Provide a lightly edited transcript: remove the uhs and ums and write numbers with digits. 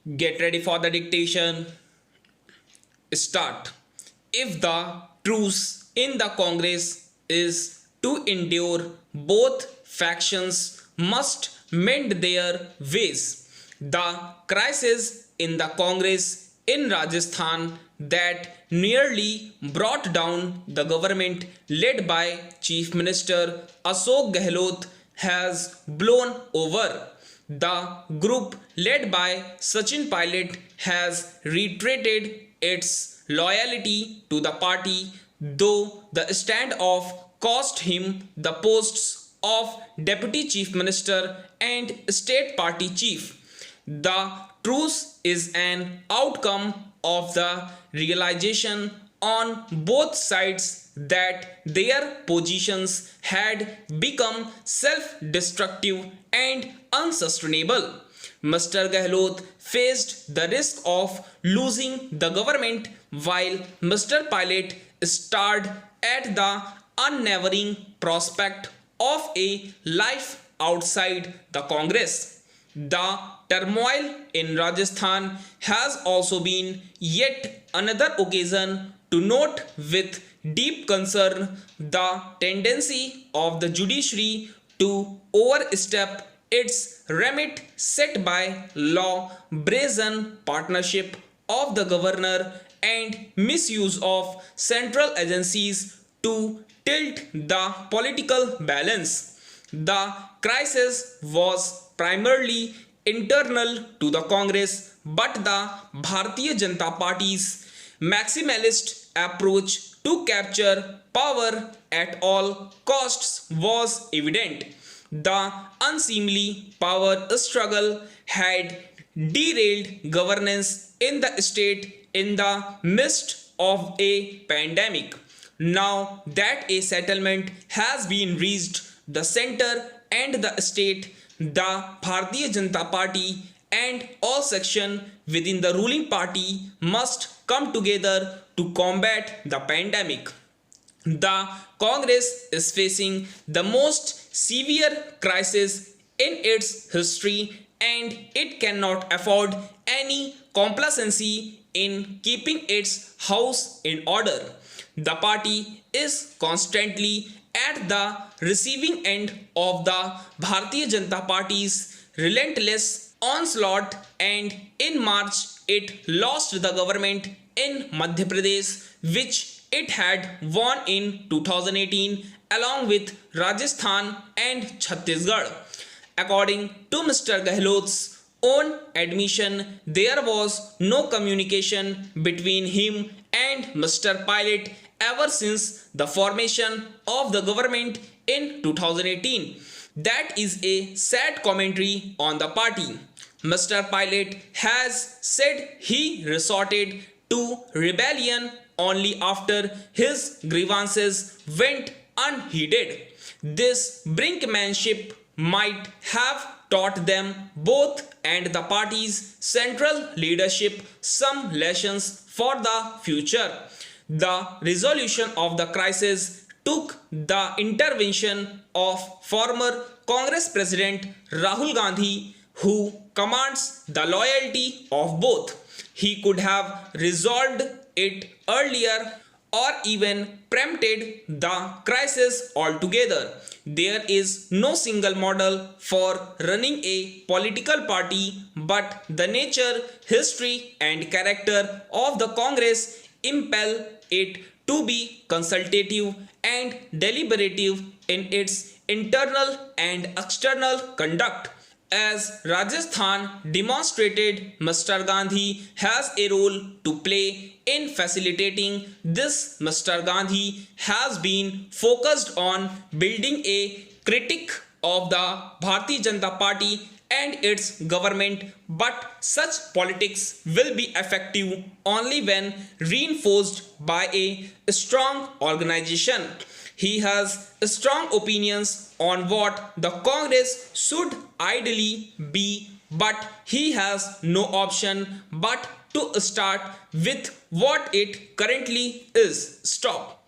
Get ready for the dictation. Start. If the truce in the Congress is to endure, both factions must mend their ways. The crisis in the Congress in Rajasthan that nearly brought down the government led by Chief Minister Ashok Gehlot has blown over. The group led by Sachin Pilot has reiterated its loyalty to the party, though the standoff cost him the posts of Deputy Chief Minister and State Party Chief. The truce is an outcome of the realization on both sides that their positions had become self-destructive and unsustainable. Mr. Gehlot faced the risk of losing the government while Mr. Pilot stared at the unwavering prospect of a life outside the Congress. The turmoil in Rajasthan has also been yet another occasion to note with deep concern the tendency of the judiciary to overstep its remit set by law, brazen partnership of the governor, and misuse of central agencies to tilt the political balance. The crisis was primarily internal to the Congress, but the Bharatiya Janata Party's maximalist approach to capture power at all costs was evident. The unseemly power struggle had derailed governance in the state in the midst of a pandemic. Now that a settlement has been reached, the center and the state, the Bharatiya Janata Party, and all sections within the ruling party must come together to combat the pandemic. The Congress is facing the most severe crisis in its history and it cannot afford any complacency in keeping its house in order. The party is constantly at the receiving end of the Bharatiya Janata Party's relentless onslaught, and in March it lost the government in Madhya Pradesh, which it had won in 2018 along with Rajasthan and Chhattisgarh. According to Mr. Gehlot's own admission, there was no communication between him and Mr. Pilot ever since the formation of the government in 2018. That is a sad commentary on the party. Mr. Pilot has said he resorted to rebellion only after his grievances went unheeded. This brinkmanship might have taught them both and the party's central leadership some lessons for the future. The resolution of the crisis took the intervention of former Congress President Rahul Gandhi, who commands the loyalty of both. He could have resolved it earlier or even preempted the crisis altogether. There is no single model for running a political party, but the nature, history, and character of the Congress impel it to be consultative and deliberative in its internal and external conduct. As Rajasthan demonstrated, Mr. Gandhi has a role to play in facilitating this. Mr. Gandhi has been focused on building a critique of the Bharatiya Janata Party and its government, but such politics will be effective only when reinforced by a strong organization. He has strong opinions on what the Congress should ideally be, but he has no option but to start with what it currently is. Stop.